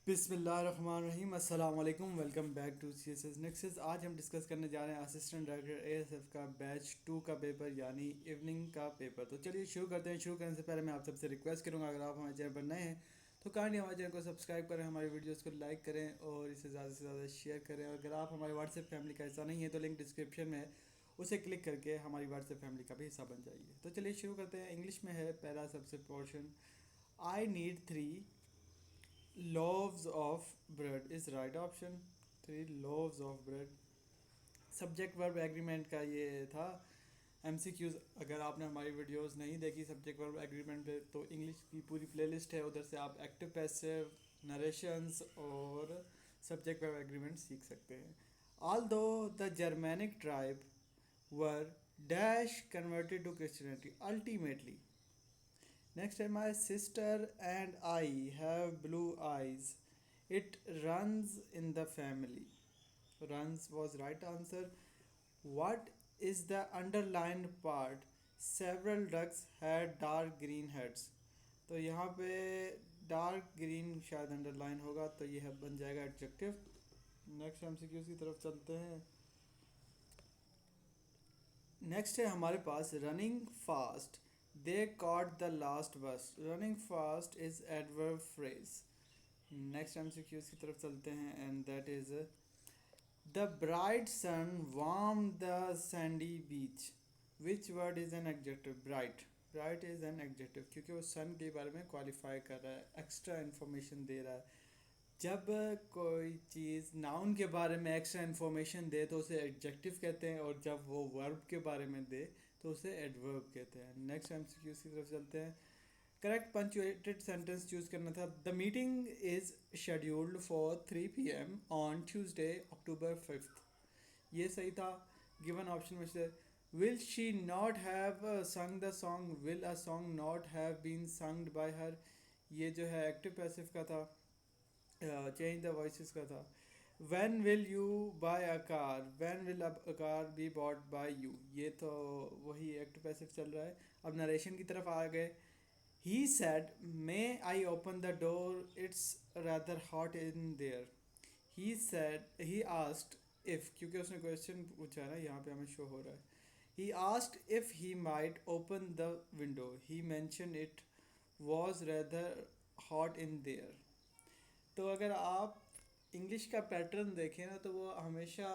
बिस्मिल्लाहिर्रहमानिर्रहीम अस्सलाम वालेकुम। Welcome back to C S S Nexus. आज हम डिस्कस करने जा रहे हैं असिस्टेंट डायरेक्टर एएसएफ का बैच 2 का पेपर यानी इवनिंग का पेपर। तो चलिए शुरू करते हैं। शुरू करने से पहले मैं आप सबसे रिक्वेस्ट करूंगा, अगर आप हमारे चैनल पर नए हैं तो काइंडली हमारे चैनल को सब्सक्राइब करें, हमारे वीडियोज़ को लाइक करें और इसे ज़्यादा से ज़्यादा शेयर करें। और अगर आप हमारे व्हाट्सएप फैमिली का हिस्सा नहीं है तो लिंक डिस्क्रिप्शन में है, उसे क्लिक करके हमारी व्हाट्सएप फैमिली का भी हिस्सा बन जाइए। तो चलिए शुरू करते हैं। इंग्लिश में है पहला सबसे portion, I need 3 loaves of bread is right option. 3 loaves of bread. Subject verb agreement का ये था एमसीक्यूज। अगर आपने हमारी वीडियोस नहीं देखी सब्जेक्ट वर्ब एग्रीमेंट पे तो इंग्लिश की पूरी प्लेलिस्ट है, उधर से आप एक्टिव पैसिव नरेशंस और सब्जेक्ट वर्ब एग्रीमेंट सीख सकते हैं। Although the Germanic tribe were dash converted to Christianity ultimately. Next time, my sister and I have blue eyes. It runs in the family. Runs was right answer. What is the underlined part? Several ducks had dark green heads. तो यहाँ पे dark green शायद underline होगा, तो यह बन जाएगा adjective. Next MCQs की तरफ चलते हैं। नेक्स्ट है हमारे पास running fast, they caught the last bus. Running fast is adverb phrase. Next MCQs की तरफ चलते हैं and that is the bright sun warm the sandy beach. Which word is an adjective? Bright. Bright is an adjective क्योंकि वो सन के बारे में qualify कर रहा है, एक्स्ट्रा इन्फॉर्मेशन दे रहा है। जब कोई चीज़ नाउन के बारे में एक्स्ट्रा इन्फॉर्मेशन दे तो उसे एडजेक्टिव कहते हैं, और जब वो वर्ब के बारे में दे तो उसे एडवर्ब कहते हैं। नेक्स्ट एमसीक्यूज की तरफ चलते हैं। करेक्ट पंक्चुएटेड सेंटेंस चूज करना था। The meeting is scheduled for 3 PM on Tuesday October 5th। ये सही था। गिवन ऑप्शन में से will she not have sung the song, will a song not have been sunged by her, ये जो है एक्टिव पैसिव का था। चेंज द वॉइसेस का था। When will you buy a car, when will a car be bought by you, ये तो वही एक्टिव पैसिव चल रहा है। अब नरेशन की तरफ आ गए। He said may I open the door, it's rather hot in there. He said, he asked if, क्योंकि उसने क्वेश्चन पूछा है ना, यहाँ पे हमें शो हो रहा है। ही asked if he might open the window, he mention it was rather hot in there. तो अगर आप इंग्लिश का पैटर्न देखें ना, तो वो हमेशा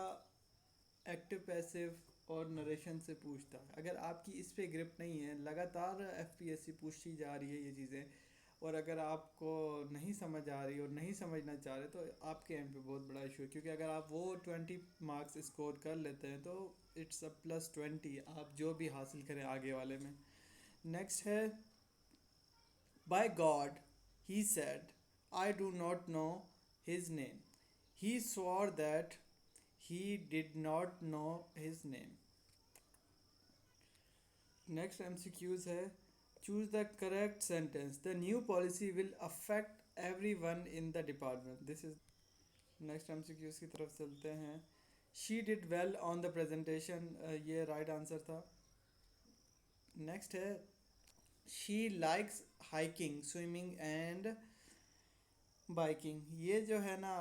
एक्टिव पैसिव और नरेशन से पूछता है। अगर आपकी इस पे ग्रिप नहीं है, लगातार एफपीएससी पूछती जा रही है ये चीज़ें, और अगर आपको नहीं समझ आ रही और नहीं समझना चाह रहे तो आपके एंड पे बहुत बड़ा इशू है। क्योंकि अगर आप वो 20 मार्क्स स्कोर कर लेते हैं तो इट्स अ +20 आप जो भी हासिल करें आगे वाले में। नेक्स्ट है by God he said I do not know his name. He swore that he did not know his name. Next MCQs है choose the correct sentence. The new policy will affect everyone in the department. This is next MCQs की तरफ चलते हैं। She did well on the presentation. ये right answer था। Next है she likes hiking, swimming and biking. ये जो है ना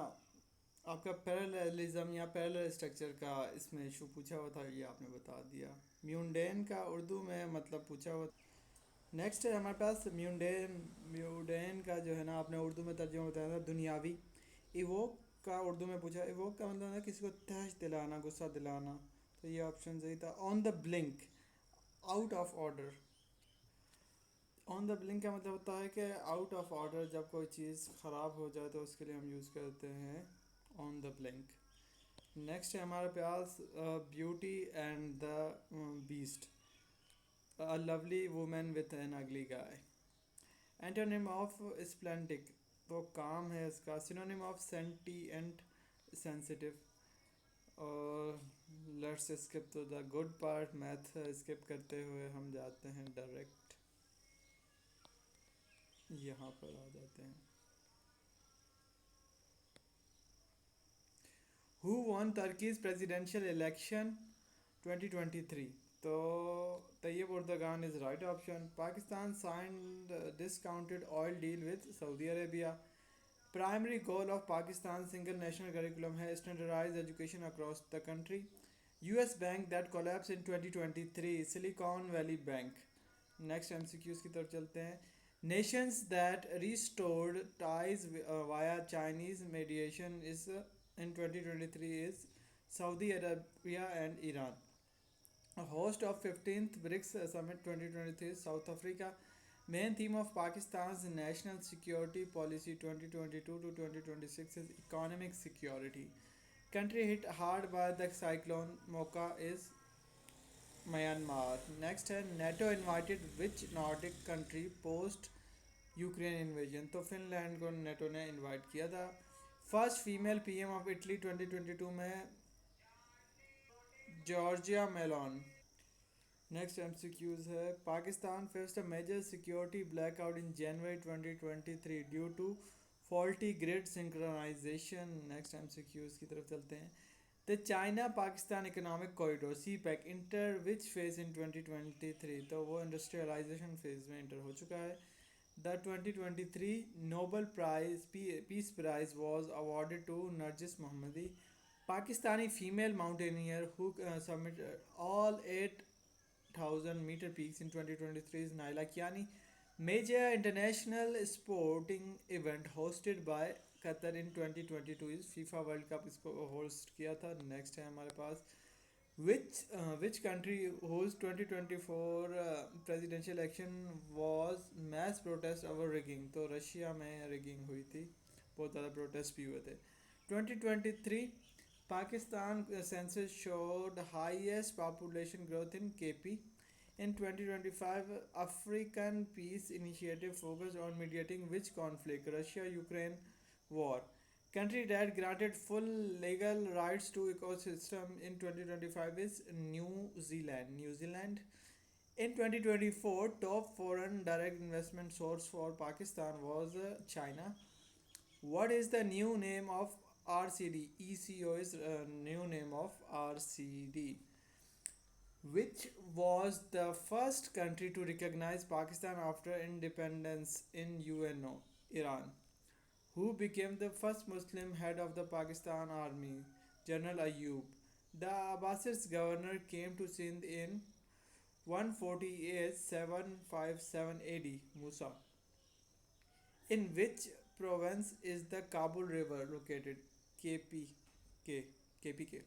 आपका पैरेललिज्म या पैरेलल स्ट्रक्चर का इसमें इशू पूछा हुआ था, ये आपने बता दिया। म्यूंडेन का उर्दू में मतलब पूछा हुआ। नेक्स्ट है हमारे पास म्यूंडेन। म्यूंडेन का जो है ना आपने उर्दू में तर्जुमा बताया था दुनियावी। इवोक का उर्दू में पूछा, इवोक का मतलब है किसी को तहश दिलाना, गुस्सा दिलाना, तो ये ऑप्शन सही था। On the blink, out of order. On the blink का मतलब होता है कि आउट ऑफ ऑर्डर, जब कोई चीज़ ख़राब हो जाए तो उसके लिए हम यूज़ करते हैं ऑन द ब्लिंक। नेक्स्ट है हमारे पास beauty and the beast, a lovely women with an ugly guy. Antonym of splendid तो काम है इसका। Synonym of sentient, sensitive. और let's skip to the good part, math skip करते हुए हम जाते हैं डायरेक्ट यहाँ पर आ जाते हैं। Who won Turkey's presidential election 2023? तो Tayyip Erdogan is right option. Pakistan signed discounted oil deal with Saudi Arabia. Primary goal of Pakistan single national curriculum है standardize education across the country. US bank that collapse in 2023 Silicon Valley bank. Next MCQs की तरफ चलते हैं। Nations that restored ties via Chinese mediation is in 2023 is Saudi Arabia and Iran. A host of 15th BRICS Summit 2023 South Africa. Main theme of Pakistan's national security policy 2022 to 2026 is economic security. Country hit hard by the cyclone Mocha is Myanmar. Next है NATO invited which Nordic country post Ukraine invasion. तो Finland को NATO ने invite किया था। First female PM of Italy 2022 में Giorgia Meloni. Next MCQs है। Pakistan faced a major security blackout in January 2023 due to faulty grid synchronisation. Next MCQs की तरफ चलते हैं। The China Pakistan economic corridor CPEC enter which phase in 2023। तो वो industrialisation phase में inter हो चुका है। The 2023 Nobel prize peace prize was awarded to Narges Mohammadi. Pakistani female mountaineer who submitted all 8,000 meter peaks in 2023 is Naila Kiani. Major international sporting event hosted by Qatar in 2022 is FIFA World Cup, इसको host किया था। Next है हमारे पास which country whose 2024 presidential election was mass protest over rigging। तो Russia में rigging हुई थी, बहुत ज़्यादा प्रोटेस्ट भी हुए थे। 2023 Pakistan census showed highest population growth in KP. In 2025, African Peace Initiative focused on mediating which conflict? Russia-Ukraine war. Country that granted full legal rights to ecosystem in 2025 is New Zealand. New Zealand. In 2024, top foreign direct investment source for Pakistan was China. What is the new name of RCD? ECO is new name of RCD. Which was the first country to recognize Pakistan after independence in UNO? Iran. Who became the first Muslim head of the Pakistan Army? General Ayub. The Abbasids governor came to Sindh in 148 757 AD. Musa. In which province is the Kabul River located? KPK. KPK.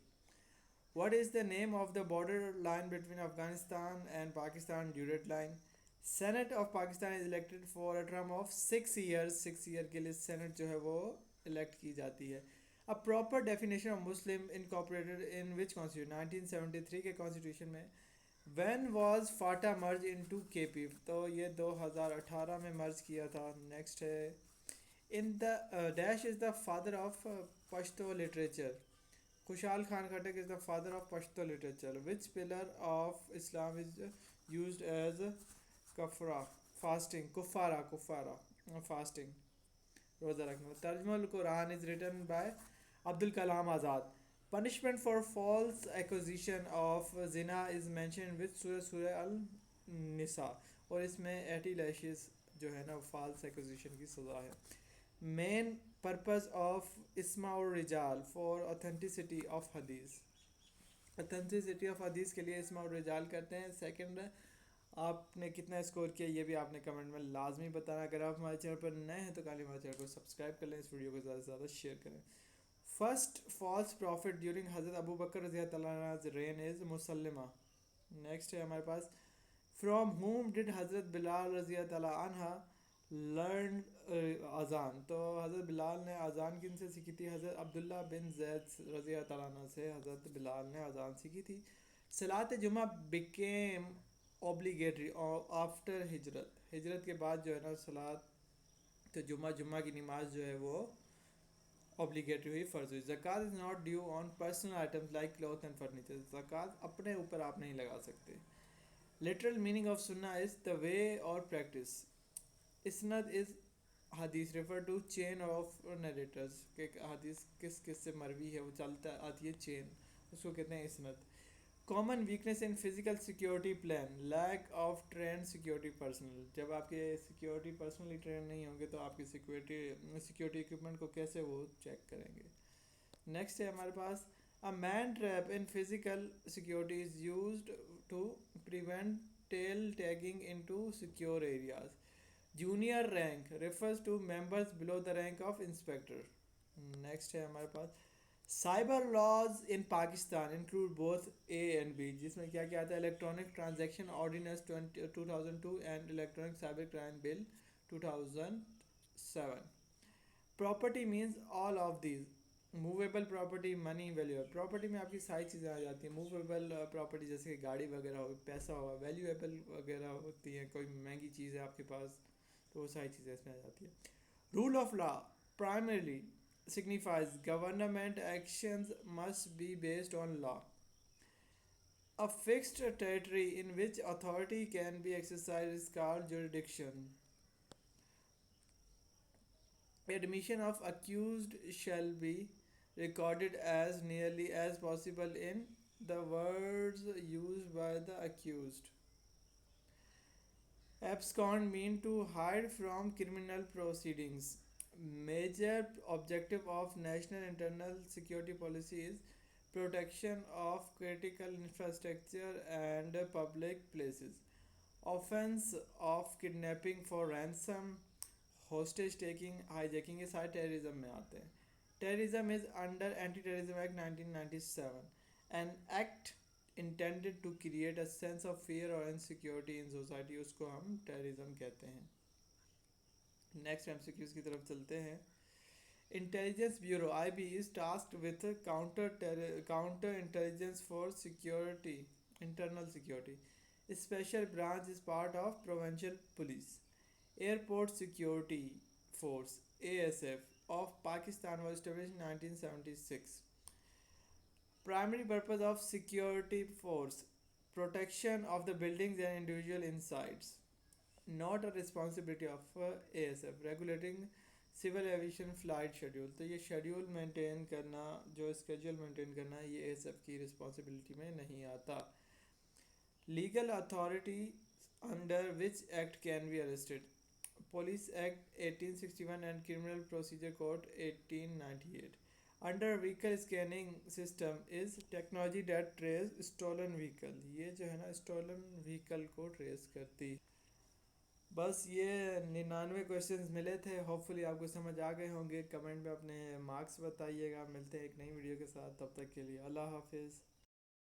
What is the name of the border line between Afghanistan and Pakistan? Durate line. Senate of Pakistan is elected for a term of 6 years. 6 year के लिए Senate जो है वो elect की जाती है। A proper definition of Muslim incorporated in which constitution? 1973 के constitution में। When was FATA merged into KP? तो ये 2018 में merge किया था। Next है in the dash is the father of Pashto literature. Khushal Khan Khattak is the father of Pashto literature. Which pillar of Islam is used as kafara? Fasting. Kufara. Fasting. Roza Rakhna. Tarjmal Quran is written by Abdul Kalam Azad. Punishment for false accusation of zina is mentioned with Surah Al-Nisa. और इसमें 80 lashes जो है ना false accusation की सज़ा है। Main purpose of Isma और Rijal for authenticity of hadith. Authenticity of hadith के लिए इसमा और रिजाल करते हैं। सेकंड, आपने कितना स्कोर किया ये भी आपने कमेंट में लाजमी बताना। अगर आप हमारे चैनल पर नए हैं तो काली हमारे चैनल को सब्सक्राइब कर लें, इस वीडियो को ज़्यादा से ज़्यादा शेयर करें। फर्स्ट फॉल्स प्रॉफिट ड्यूरिंग हज़रत अबू बकर रज़ी अल्लाह अन्हु रेन इज़ मुसल्लिमा। नेक्स्ट है हमारे पास फ्रॉम whom did हज़रत बिलाल रज़ी अल्लाह अन्हा लर्न अज़ान। तो हज़रत बिलाल ने अज़ान किन से सीखी थी? हज़रत अब्दुल्ला बिन ज़ैद रज़ी अल्लाह अन्हु से हज़रत बिलाल ने अज़ान सीखी थी। सलात जुमा बिकेम ऑब्लिगेटरी आफ्टर हिजरत। हिजरत के बाद जो है ना सलात तो जुमा की नमाज जो है वो ऑब्लिगेटरी हुई, फ़र्ज हुई। Zakat is not due on personal items like cloth and furniture. ज़कात अपने ऊपर आप नहीं लगा सकते। Literal meaning of sunnah is the way और practice. Isnad is hadith refer to chain of narrators के हदीस किस से मरवी है वो चलता आती है चेन, उसको कहते हैं इसनद। Common weakness in physical security plan, lack of train security personnel. जब आपके सिक्योरिटी पर्सनली ट्रेन नहीं होंगे तो आपकी सिक्योरिटी इक्विपमेंट को कैसे वो चेक करेंगे। नेक्स्ट है हमारे पास, a man trap in physical security is used to prevent tail tagging into secure areas. Junior rank refers to members below the rank of inspector. Next है हमारे पास, cyber laws in Pakistan include both A and B, जिसमें क्या क्या आता है, electronic transaction ordinance 2002 and electronic cyber crime bill 2007। Property means all of these, movable property, money, valuable property में आपकी सारी चीज़ें आ जाती हैं। मूवेबल प्रॉपर्टी जैसे कि गाड़ी वगैरह हो, पैसा हो, वैल्यूएबल वगैरह होती हैं, कोई महंगी चीज़ है आपके पास तो वो सारी चीज़ें इसमें आ जाती है। Rule of law primarily signifies government actions must be based on law. A fixed territory in which authority can be exercised is called jurisdiction. Admission of accused shall be recorded as nearly as possible in the words used by the accused. Abscond mean to hide from criminal proceedings. Major objective of national internal security policy is protection of critical infrastructure and public places. Offense of kidnapping for ransom, hostage taking, hijacking ये सारे terrorism में आते हैं. Terrorism is under Anti-Terrorism Act 1997, an act intended to create a sense of fear or insecurity in society. उसको हम terrorism कहते हैं. Next MCQs की तरफ चलते हैं. Intelligence bureau IB is tasked with counter intelligence for security, internal security. Special branch is part of provincial police. Airport Security Force ASF of Pakistan was established in 1976. Primary purpose of security force: protection of the buildings and individual insides. Not a responsibility of ASF. Regulating civil aviation flight schedule, तो ये schedule maintain करना, जो schedule maintain करना, ये ASF की responsibility में नहीं आता. Legal authority under which act can be arrested: police act 1861 and criminal procedure code 1898. Under vehicle scanning system is technology that trace stolen vehicle, ये जो है ना स्टोलन व्हीकल को ट्रेस करती. बस ये 99 क्वेश्चंस मिले थे. होपफुली आपको समझ आ गए होंगे. कमेंट में अपने मार्क्स बताइएगा. मिलते हैं एक नई वीडियो के साथ. तब तक के लिए अल्लाह हाफिज़.